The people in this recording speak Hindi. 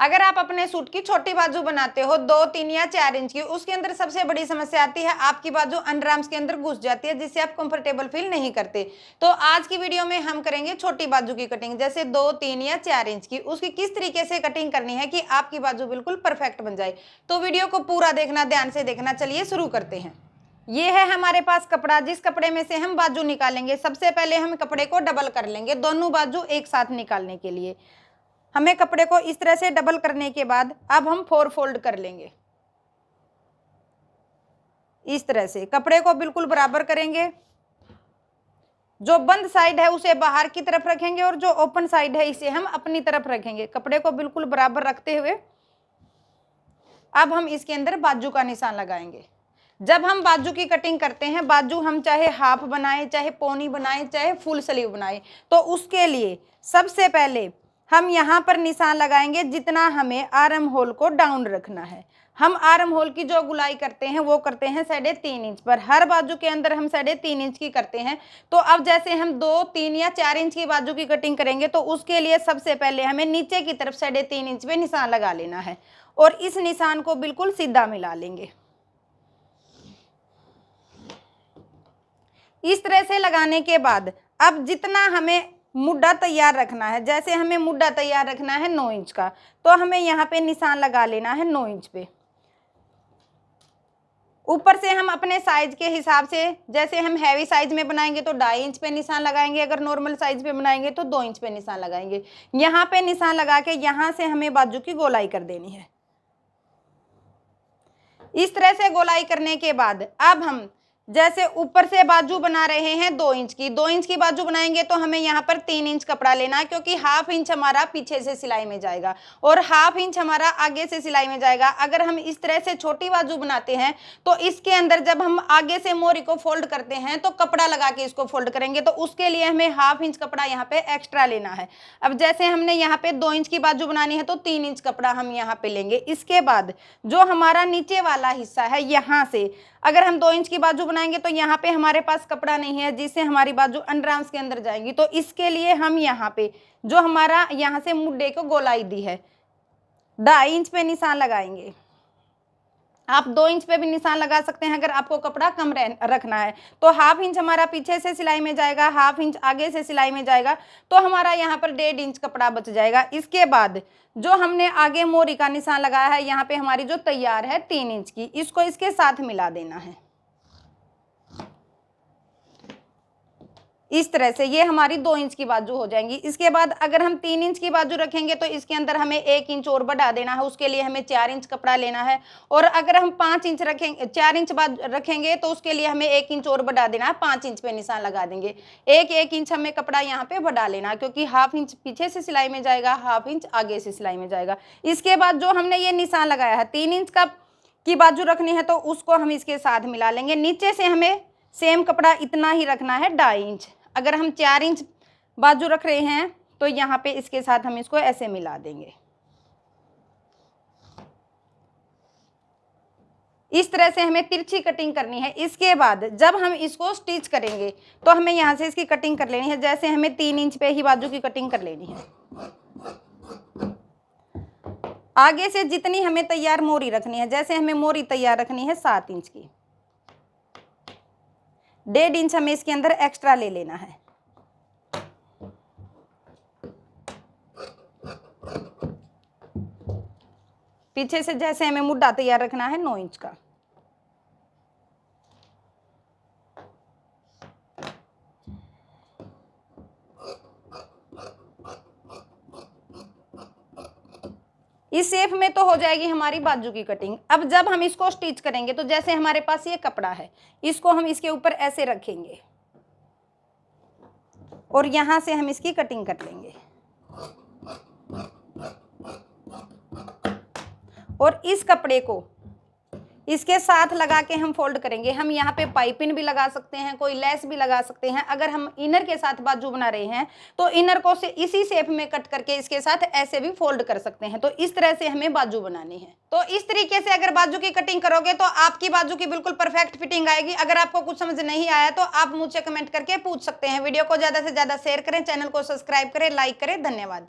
अगर आप अपने सूट की छोटी बाजू बनाते हो 2, 3 या 4 इंच की, उसके अंदर सबसे बड़ी समस्या आती है आपकी बाजू अंडर आर्म्स के अंदर घुस जाती है, जिससे आप कंफर्टेबल फील नहीं करते। तो आज की वीडियो में हम करेंगे छोटी बाजू की कटिंग, जैसे 2, 3 या 4 इंच की। उसकी किस तरीके से कटिंग करनी है कि आपकी बाजू बिल्कुल परफेक्ट बन जाए। तो वीडियो को पूरा देखना, ध्यान से देखना। चलिए शुरू करते हैं। ये है हमारे पास कपड़ा, जिस कपड़े में से हम बाजू निकालेंगे। सबसे पहले हम कपड़े को डबल कर लेंगे, दोनों बाजू एक साथ निकालने के लिए। हमें कपड़े को इस तरह से डबल करने के बाद अब हम 4 फोल्ड कर लेंगे। इस तरह से कपड़े को बिल्कुल बराबर करेंगे। जो बंद साइड है उसे बाहर की तरफ रखेंगे और जो ओपन साइड है इसे हम अपनी तरफ रखेंगे। कपड़े को बिल्कुल बराबर रखते हुए अब हम इसके अंदर बाजू का निशान लगाएंगे। जब हम बाजू की कटिंग करते हैं, बाजू हम चाहे हाफ बनाए, चाहे पौनी बनाए, चाहे फुल स्लीव बनाए, तो उसके लिए सबसे पहले हम यहाँ पर निशान लगाएंगे जितना हमें आर्म होल को डाउन रखना है। हम आर्म होल की जो गुलाई करते हैं वो करते हैं 3.5 इंच पर। हर बाजू के अंदर हम 3.5 इंच की करते हैं। तो अब जैसे हम 2, 3 या 4 इंच की बाजू की कटिंग करेंगे तो उसके लिए सबसे पहले हमें नीचे की तरफ 3.5 इंच पे निशान लगा लेना है और इस निशान को बिल्कुल सीधा मिला लेंगे। इस तरह से लगाने के बाद अब जितना हमें मुड्ढा तैयार रखना है, जैसे हमें मुड्ढा तैयार रखना है 9 इंच का, तो हमें यहाँ पे निशान लगा लेना है 9 इंच पे। ऊपर से हम अपने साइज के हिसाब से, जैसे हम हैवी साइज में बनाएंगे तो 2.5 इंच पे निशान लगाएंगे, अगर नॉर्मल साइज पे बनाएंगे तो 2 इंच पे निशान लगाएंगे। यहाँ पे निशान लगा के यहाँ से हमें बाजू की गोलाई कर देनी है। इस तरह से गोलाई करने के बाद अब हम जैसे ऊपर से बाजू बना रहे हैं 2 इंच की, 2 इंच की बाजू बनाएंगे तो हमें यहाँ पर 3 इंच कपड़ा लेना है, क्योंकि हाफ इंच हमारा पीछे से सिलाई में जाएगा और हाफ इंच हमारा आगे से सिलाई में जाएगा। अगर हम इस तरह से छोटी बाजू बनाते हैं तो इसके अंदर जब हम आगे से मोरी को फोल्ड करते हैं तो कपड़ा लगा के इसको फोल्ड करेंगे, तो उसके लिए हमें हाफ इंच कपड़ा यहाँ पे एक्स्ट्रा लेना है। अब जैसे हमने यहाँ पे 2 इंच की बाजू बनानी है तो 3 इंच कपड़ा हम यहाँ पे लेंगे। इसके बाद जो हमारा नीचे वाला हिस्सा है, यहाँ से अगर हम 2 इंच की बाजू बनाएंगे तो यहाँ पे हमारे पास कपड़ा नहीं है जिससे हमारी बाजू अंडर आर्म्स के अंदर जाएंगी, तो इसके लिए हम यहाँ पे जो हमारा यहाँ से मुड्ढे को गोलाई दी है 2.5 इंच पे निशान लगाएंगे। आप 2 इंच पे भी निशान लगा सकते हैं अगर आपको कपड़ा कम रखना है। तो हाफ इंच हमारा पीछे से सिलाई में जाएगा, हाफ इंच आगे से सिलाई में जाएगा, तो हमारा यहाँ पर 1.5 इंच कपड़ा बच जाएगा। इसके बाद जो हमने आगे मोरी का निशान लगाया है, यहाँ पे हमारी जो तैयार है 3 इंच की, इसको इसके साथ मिला देना है। इस तरह से ये हमारी 2 इंच की बाजू हो जाएंगी। इसके बाद अगर हम 3 इंच की बाजू रखेंगे तो इसके अंदर हमें 1 इंच और बढ़ा देना है, उसके लिए हमें 4 इंच कपड़ा लेना है। और अगर हम 5 इंच रखेंगे, 4 इंच रखेंगे तो उसके लिए हमें 1 इंच और बढ़ा देना है, 5 इंच पे निशान लगा देंगे। 1 इंच हमें कपड़ा यहाँ पे बढ़ा लेना है, क्योंकि हाफ इंच पीछे से सिलाई में जाएगा, हाफ इंच आगे से सिलाई में जाएगा। इसके बाद जो हमने ये निशान लगाया है 3 इंच की बाजू रखनी है तो उसको हम इसके साथ मिला लेंगे। नीचे से हमें सेम कपड़ा इतना ही रखना है 2.5 इंच। अगर हम 4 इंच बाजू रख रहे हैं तो यहाँ पे इसके साथ हम इसको ऐसे मिला देंगे। इस तरह से हमें तिरछी कटिंग करनी है। इसके बाद जब हम इसको स्टिच करेंगे तो हमें यहाँ से इसकी कटिंग कर लेनी है, जैसे हमें 3 इंच पे ही बाजू की कटिंग कर लेनी है। आगे से जितनी हमें तैयार मोरी रखनी है, जैसे हमें मोरी तैयार रखनी है 7 इंच की, 1.5 इंच हमें इसके अंदर एक्स्ट्रा ले लेना है। पीछे से जैसे हमें मुड्ढा तैयार रखना है 9 इंच का। इस शेप में तो हो जाएगी हमारी बाजू की कटिंग। अब जब हम इसको स्टिच करेंगे तो जैसे हमारे पास ये कपड़ा है, इसको हम इसके ऊपर ऐसे रखेंगे और यहां से हम इसकी कटिंग कर लेंगे। और इस कपड़े को इसके साथ लगा के हम फोल्ड करेंगे। हम यहाँ पे पाइपिंग भी लगा सकते हैं, कोई लेस भी लगा सकते हैं। अगर हम इनर के साथ बाजू बना रहे हैं तो इनर को से इसी शेप में कट करके इसके साथ ऐसे भी फोल्ड कर सकते हैं। तो इस तरह से हमें बाजू बनानी है। तो इस तरीके से अगर बाजू की कटिंग करोगे तो आपकी बाजू की बिल्कुल परफेक्ट फिटिंग आएगी। अगर आपको कुछ समझ नहीं आया तो आप मुझसे कमेंट करके पूछ सकते हैं। वीडियो को ज्यादा से ज्यादा शेयर करें, चैनल को सब्सक्राइब करें, लाइक करें। धन्यवाद।